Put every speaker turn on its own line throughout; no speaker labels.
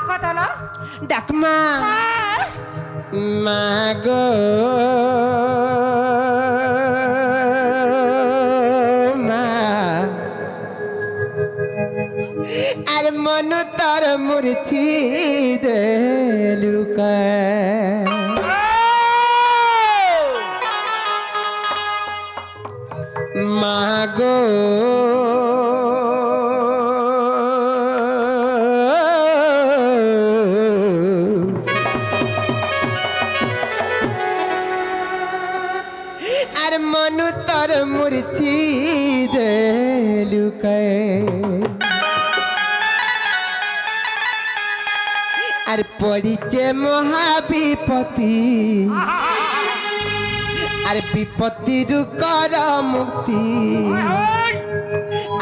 কতলো
ডাকমা মাগো মা আর মন তার মূর্তি দেলুকা মাগো আর মন তার মূর্তি দেলুকা আর পড়িছে মহাবিপত্তি আর বিপত্তির কর মুক্তি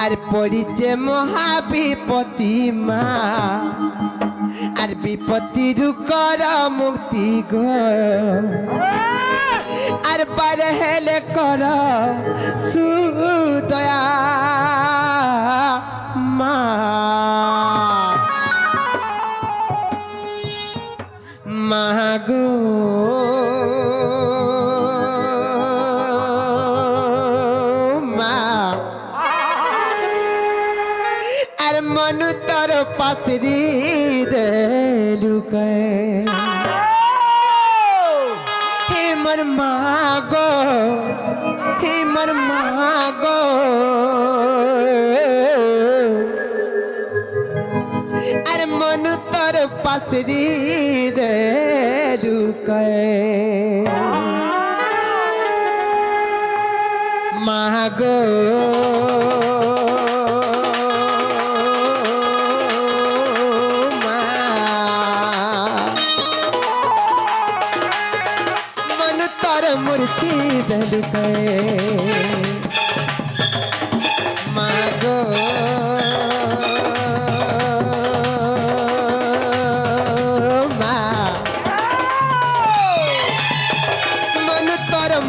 আর পড়িছে মহাবিপত্তি মা আর বিপত্তির কর মুক্তি গো আর বার হেলে কর সুদয়া মা মাগো মা আর মন তোর পাশরি দেলুকে হে মোর মাগো হে মোর মাগো আর মন তোর পাশরি দেলুকে মাগো মা মন তোর মূর্তি দেলুকে মাগো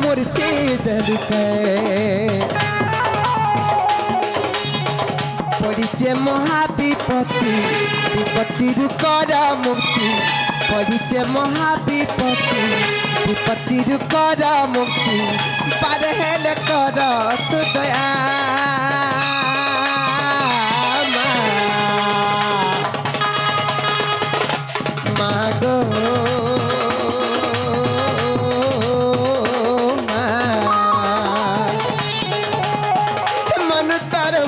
মূর্তি দেলুকে পড়িছে মহাবিপত্তি বিপত্তির কর মুক্তি পড়িছে মহাবিপত্তি বিপত্তির কর মুক্তি পার হেলে কর তু দয়া মাগো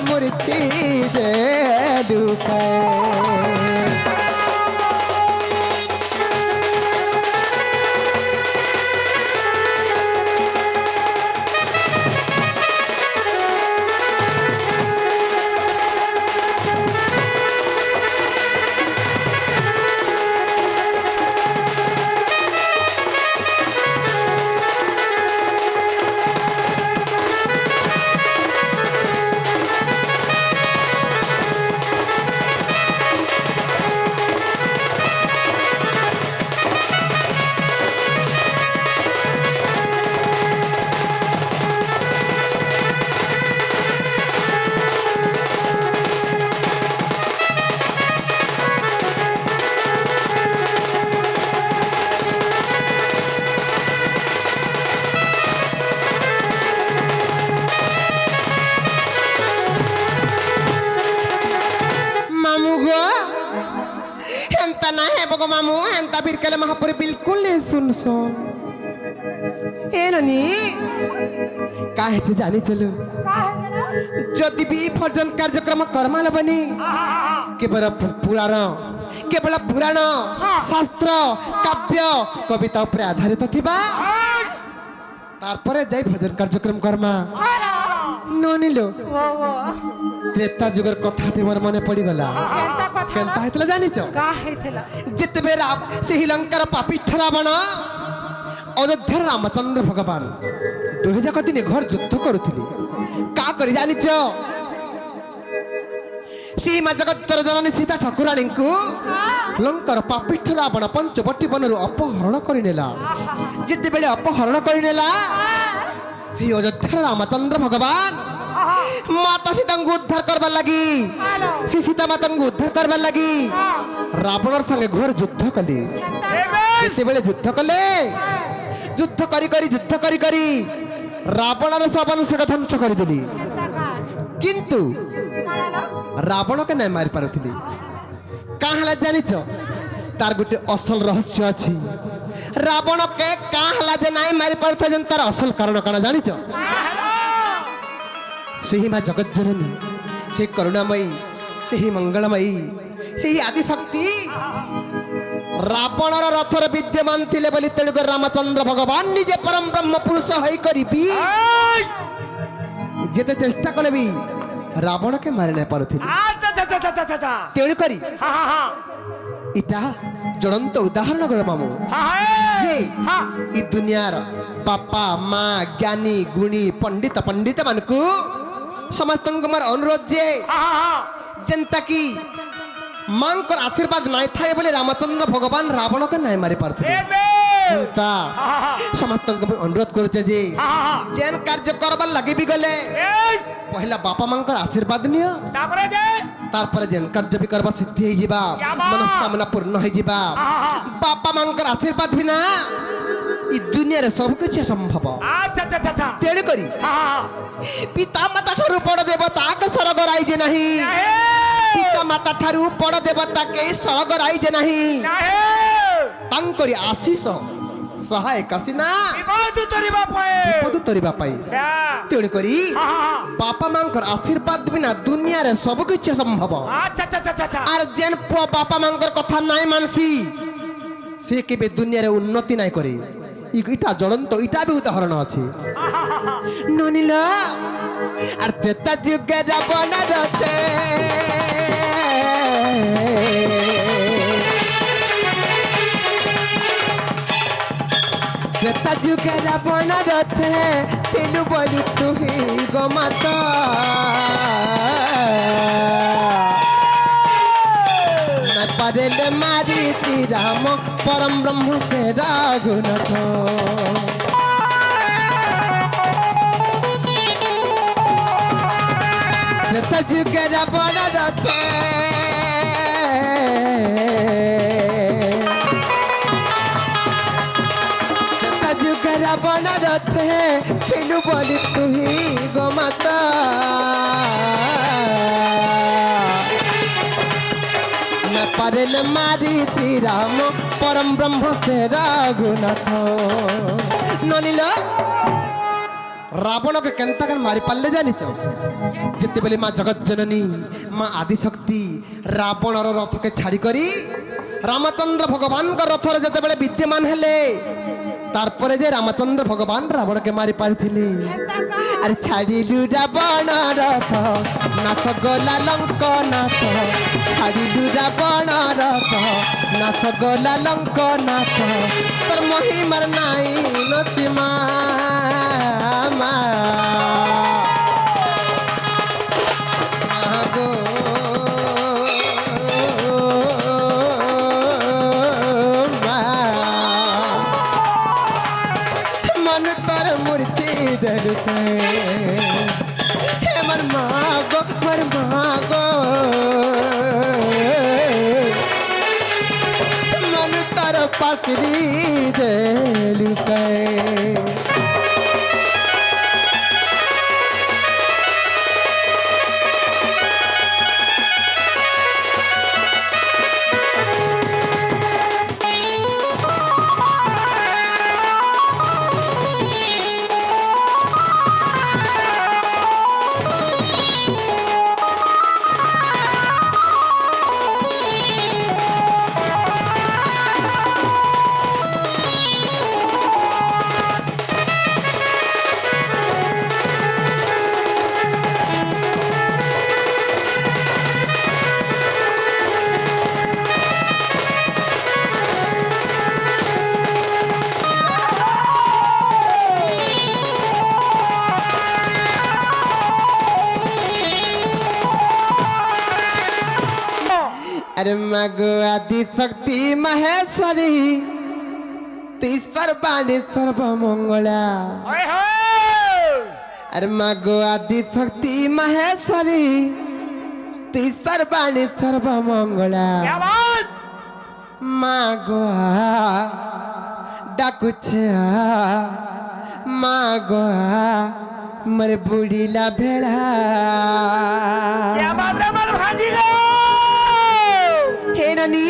মূর্তি দেলুকে ना है बगो मामू एंता बिरकले महापुर बिल्कुल नहीं सुन ए ननी काहे से जानी चलो जदि भी भजन कार्यक्रम कर्माल बनी केवल पुराण शास्त्र काव्य कविता पर आधारित थिबा तारपरे जाई भजन कार्यक्रम कर्मा ननिलो त्रेता जुगर कथाटी मोर मने पड़ी गला केनता हेतला जानि छ का हेतला जिते बेरा से लंकार पापिष्ठ रावण अयोध्या रामचंद्र भगवान 2000 दिन घर युद्ध करुथिली का करि जानि छ सीमा जगतर जननी सीता ठाकुराणी को लंकार पापिष्ठ रावण पंचवटी बनरु अपहरण करिनेला जिते बेले अपहरण करिनेला सी अयोध्या रामचंद्र भगवान माता सीता को उद्धार करबा लगी से सीता माता को उद्धार करबा लगी रावण संगे घोर युद्ध कले से बेले युद्ध कले युद्ध करी करी युद्ध करी करी रावण रे सब मनुष्य का ध्वंस कर देली किंतु रावण के नहीं मारी पारुथिली काहला जानिछ तार गुटे असल रहस्य अछि रावण के काहला जे नहीं मारी पारुथ जन तार असल कारण काना जानिछ सेही मां जगत जननी से करुणामयी सेही मंगलमयी सेही आदि शक्ति रावण रथर विद्यमान थिले बोली तेणुक रामचंद्र भगवान निजे परम ब्रह्म पुरुष होई करिबी जेते चेष्टा कले भी रावण के मारि नहीं पारुथिले तेणु करी इटा ज्वलंत उदाहरण कर मामू जे ई दुनियार बापा माँ ज्ञानी गुणी पंडित पंडित मानकू समस्त मोर अनुरोध जे जेंता की मां को आशीर्वाद नहीं थाए बोले रामचंद्र भगवान रावण के नहीं मारी पारथिले ता समस्त को अनुरोध करूचे जे जेन कार्य करबा लगी भी गले पहला बापा मां को आशीर्वाद नियो तारपर जेन कार्य भी करबा सिद्धि हो जिबा मनस्कामना पूर्ण हो जिबा बापा मां को आशीर्वाद बिना ई दुनिया रे सब कुछ संभव तेणु करी पिता माता ठारू बड़ देवता के स्वर्ग राइजे नहीं पिता माता ठारू बड़ देवता के स्वर्ग राइजे नहीं तांकरी आशीष सहायक आसीना विपद तोरिबा पाई तेणु करी बापा मां को आशीर्वाद बिना दुनिया रे सब कुछ संभव आर जेन पुआ बापा मां को कथा नहीं मानसी से केबे दुनिया रे उन्नति नहीं करे इटा ज्वलंत इटा भी उदाहरण अछि ननिला आर तेता जुगे रावण रते तेता जुगे रावण रते तिलु बोली तू ही गो माता पारेले मारी ती राम परम ब्रह्म के रघुनाथ त्रेता जुगे रावण रते त्रेता जुगे रावण रते पिलु बोली तू ही गो माता पारेल मारी ती राम परम ब्रह्म से रघुनाथ ननिल रावण के केंता कर मारी पाले जानिच जिते बेले माँ जगत जननी माँ आदि शक्ति रावण रथ के छाड़ी करी रामचंद्र भगवान का रथ जते बेले विद्यमान हेले तारपरे जे रामचंद्र भगवान रावण के मारी पारिथिले अरे छाड़िलु रावण रथ नाथ गला लंक नाथ छाड़िलु रावण रथ नाथ गला लंक नाथ तोर महिमार नाई नति मामा मन तर पकड़ी दे लुके अरे मगो आदि शक्ति महेश्वरी ती सर्वाणी सर्वमंगला अरे मागो आदि शक्ति महेश्वरी तू सर्वाणी सर्वमंगला मागो डाकुछे मागो मर बुढ़ीला भेड़ा हे ननी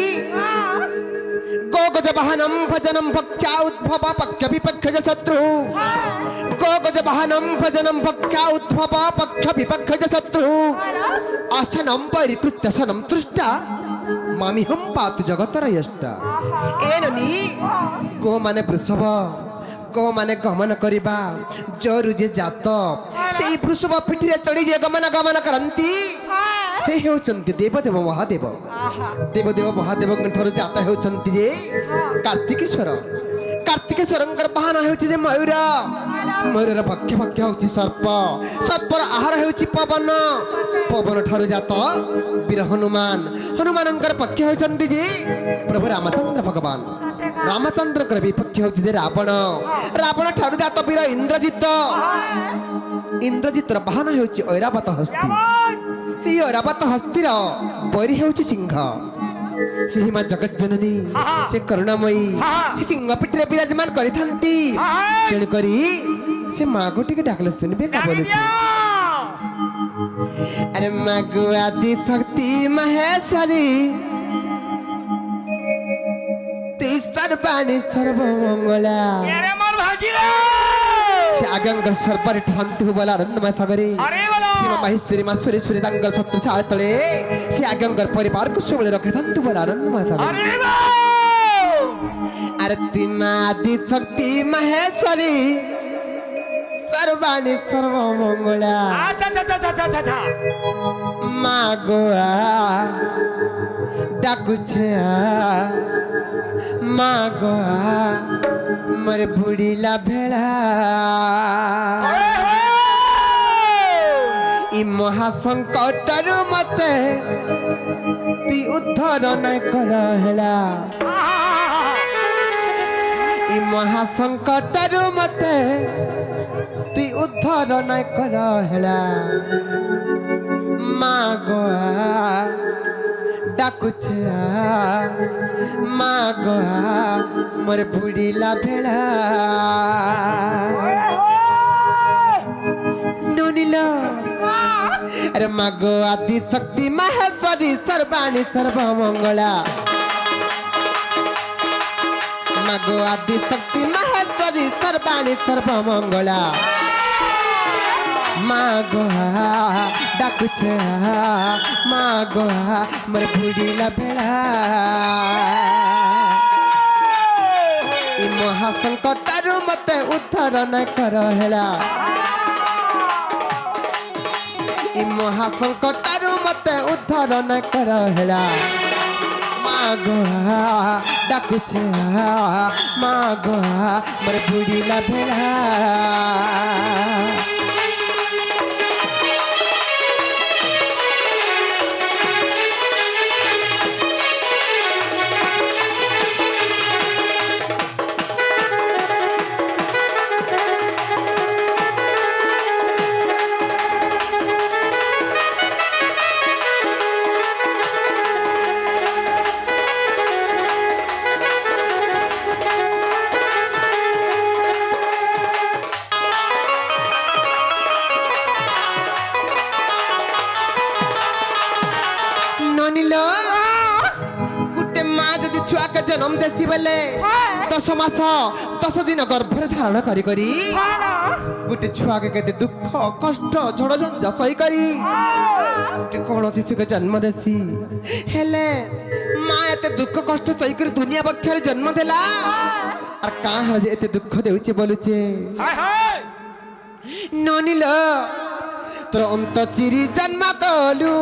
गोगज वाहनम भजनम भक्त्या उद्भव पक्ष विपक्षज शत्रु गोगज वाहनम भजनम भक्त्या उद्भव पक्ष विपक्षज शत्रु आसनम परिकृत्य सनम तृष्टा मामिहं पातु जगतर यष्ट एननी गो माने वृषभ गो माने गमन करिबा जरु जे जात सेई वृषभ पिठिरे चढ़ी जे गमन करंती से हेउचंती देवदेव महादेव देवदेव महादेव ठारू जात हेउचंती जे कार्तिकेश्वरंकर बाहन हेउची जे मयूर मयूर पक्ष पक्ष होउची सर्प सर्पर आहार हेउची पवन पवन ठारू जात वीर हनुमान हनुमानंकर पक्ष हेउचंती जे प्रभु रामचंद्र भगवान रामचंद्र विपक्ष होउची जे रावण रावण ठारू जात वीर इंद्रजित इंद्रजितर बाहन हेउची ऐरावत हस्ती से ऐरावत हस्तीर बैरी हेउची सिंह से मां जगत जननी से करुणामयी सिंह पिठरे विराजमान करिथांती तेणु करी से मां गोटी के डाकले सुनबे का बोलुची अरे मागो आदि शक्ति महेश्वरी तू सर्वाणी सर्वमंगला से आगंगर सर्पर शांति हो बोला आनंदमय सागरे सीमा माहेश्वरी मां सुरेश्वरी दंगल छत्र छाया तले से आगंगर परिवार को सबले रखे तंतु बोला आनंदमय सागरे अरे तिमा आदि शक्ति महेश्वरी सर्वाणी सर्वमंगला मागो डाकुछे मागो मरे बुढ़ीला भेड़ा इ महासंकटरु मते ती उद्धार न करहला इ महासंकटरु मते ती उद्धार न करहला मागो डाकुछे मागो मोर बुढ़ीला भेड़ा नोनिलो अरे मागो आदि शक्ति महेश्वरी सर्वाणी सर्वमंगला मागो आदि शक्ति महेश्वरी सर्वाणी सर्वमंगला मागो डाकुछे मागो मोर बुढ़ीला भेड़ा इ महासंकटरु मते उद्धार न करहला इ महासंकटरु मते उद्धार न करहला मागो डाकुछे मागो मोर बुढ़ीला भेड़ा गुटे माँ जदि छुआ के जन्म देसी बेले 10 मास 10 दिन गर्भरे धारण करी करी गुटे छुआ के केते दुख कष्ट झड़ झंझ सही करी गुटे कौन शिशु के जन्म देसी हेले माँ एते दुख कष्ट सही करी दुनिया पक्षरे जन्म देला और कहाँ हर एते दुख देउचे बोलुचे ननिलो तोर अंत चिरी जन्म कलू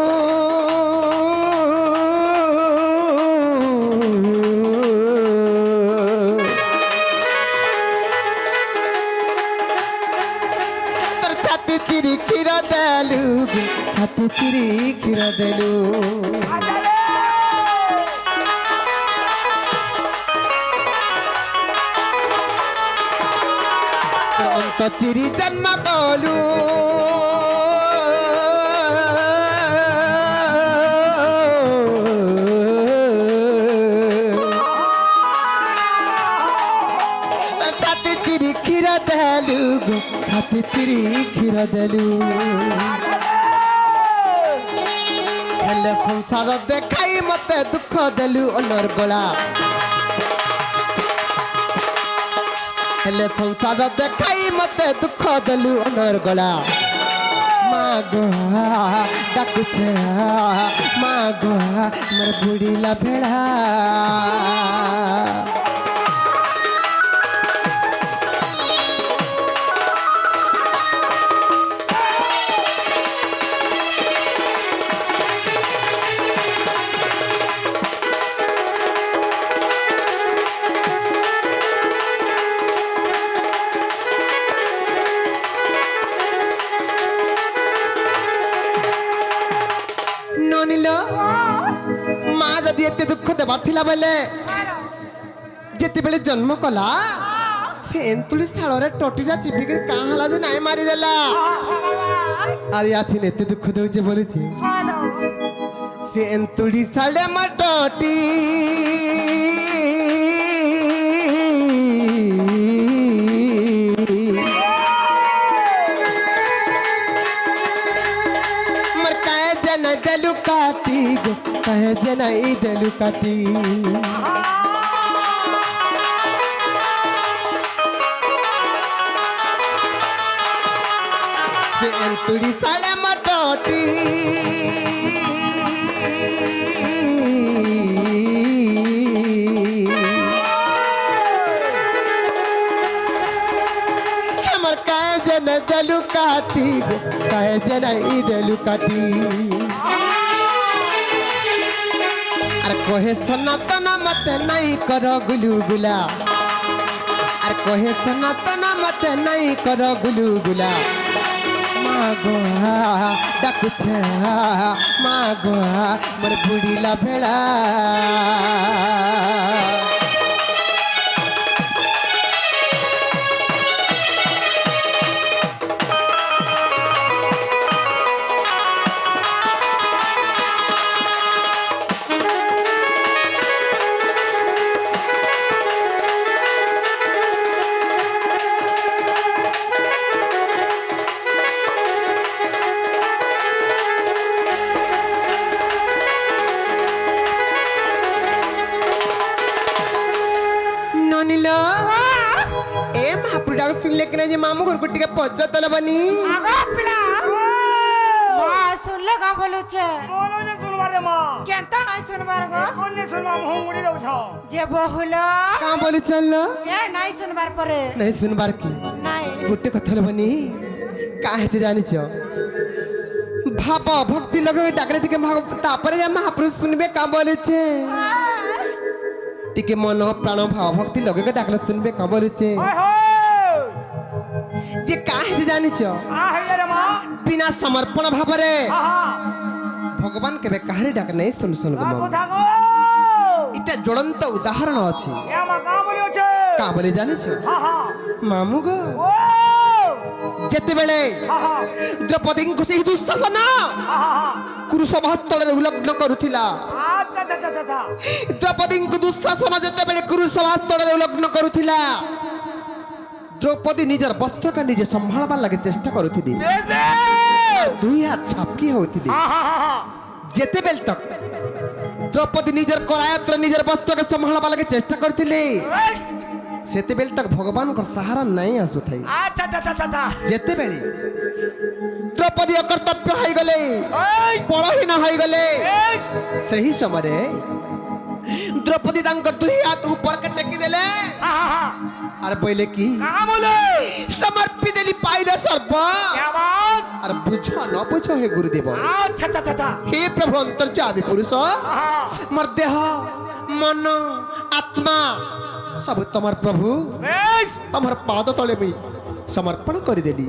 तोर छाती चिरी खीर देलू छाती चिरी खीर देलू हाथ चिरी जन्म कलु छाती चिरी क्षीर देलु छाती चिरी क्षीर देलु हेले संसार देखाई मते दुख देलु अनर गला हेले संसार देखाई मते दुख देलु अनर गला मागो डाकुछे मागो मोर बुढ़ीला भेड़ा माँ जदि एते दुख देवार थिला बेले जेते बेले जन्म कला से एंतुली सालरे टोटीजा चिपिक का हला जे नाय मारी देला अरे आथिन एते दुख देउचे बोलुची से एंतुली साले म टोटी मर काए जन दलु काटी गो कहे जना इदलु काटी से एंतुड़ी साले मटोटी हमर कहे जना दलु काटी गो कहे जना इदलु काटी कोहे सनातन मत नहीं करो गुलुगुला अरे कोहे सनातन मत नहीं करो गुलुगुला मागो डाकुछे मागो मोर बुढ़ीला भेड़ा सुनले कि नहीं मामू घर कुटी के पत्र तले बनी
आगा पिला मां सुनले का बोलु छे
बोलो ने सुनवारे मां
केंता नहीं सुनबार गो
कोन ने सुनवा मुंह मुड़ी दउ छ
जे बहुलो
का बोली चललो
ए नहीं सुनबार परे
नहीं सुनबार की
नहीं
गुटे कथले बनी काहे से जानि छ भाप भक्ति लगे डाकरे टिके तापरे या महापुरुष सुनबे का बोले छे टिके मन प्राण भाव भक्ति लगे के डाकले सुनबे का बोले छे
ओए हो
जे काहे से जानि छ
आ हे रे मां
बिना समर्पण भावरे
आहा
भगवान केबे काहे डाक नहीं सुन सुन गो
কথা গো
इटा ज्वलंत उदाहरण अछि
ए मां का बोलियो छे
का बोले जानि छ
हा हा
मामू गो
ओ
जेते बेले
हा हा
द्रौपदी को से दुशासन
हा हा
कुरुसभास्थल उल्लंघन करुथिला
आ
द्रौपदी को दुशासन जेते बेले कुरुसभास्थल उल्लंघन करुथिला द्रौपदी निजर वस्त्र का निजे संभालबा लगे चेष्टा करुथिली दुई हाथ छापकी होथिली जेते बेल तक द्रौपदी निजर करायत्र निजर वस्त्र के संभालबा लगे चेष्टा करथिली सेते बेल तक भगवान को सहारा नहीं आसु थई जेते बेली द्रौपदी अकर्तव्य हाई गले बलहीन हाई गले सही समय द्रौपदी तांकर दुई हाथ ऊपर के टेकी देले अरे पहले की समर्पित देली पाइले सर्व अरे बुझो न बुझो हे गुरुदेव हे प्रभु अंतर्यामी पुरुष मोर देह मन आत्मा सब तमर प्रभु तमर पाद तले मुई समर्पण कर देली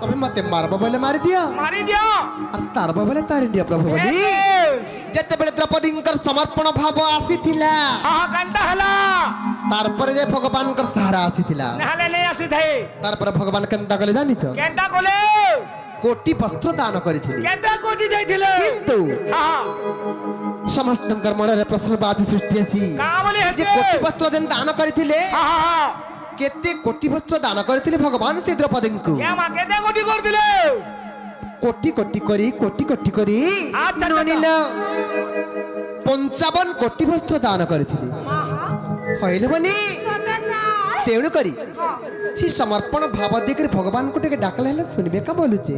तमे मते मारबो बोले मारी दिया
मारी दिया
और तारबो बोले तारी दिया प्रभु बोली যেତେବେଳେ দ্রৌপদীঙ্কর সমর্পণ ভাব আসিଥିଲା
কেନ୍ତା ହେଲା
তারপরে যে ভগবানଙ୍କର সাহারা আসিଥିଲା
ନହେଲେ ନେଇ ଆସିଥାଏ
তারপরে ভগবান কেনতা কলে জানিছ
କେନ୍ତା କଲେ
কোটি বস্ত্র দান করেছিলি
କେନ୍ତା କୋଟି ଯାଇଥିଲେ
কিন্তু ସମସ୍ତଙ୍କର ମନରେ ପ୍ରଶ୍ନବାଚୀ ସୃଷ୍ଟି ଆସି
କାଁ ବୋଲି
ଯେ
ହେତେ
କୋଟି ବସ୍ତ୍ର ଯେନ୍ ଦାନ କରିଥିଲେ କେତେ କୋଟି ବସ୍ତ୍ର ଦାନ କରିଥିଲେ ଭଗବାନ ସେ ଦ୍ରୌପଦୀଙ୍କୁ
ମା କେତେ କୋଟି କରିଥିଲେ
କୋଟି କୋଟି କରି କୋଟି କୋଟି କରି
ଆଚ୍ଛା,
ନନିଲ 55 କୋଟି ବସ୍ତ୍ର ଦାନ କରିଥିଲେ ହଇଲେ ବନି ତେଣୁ କରି ସେ ସମର୍ପଣ ଭାବ ଦେଇକରି ଭଗବାନଙ୍କୁ ଟିକେ ଡାକଲା ହେଲେ ଶୁଣିବେ କା ବୋଲୁଛେ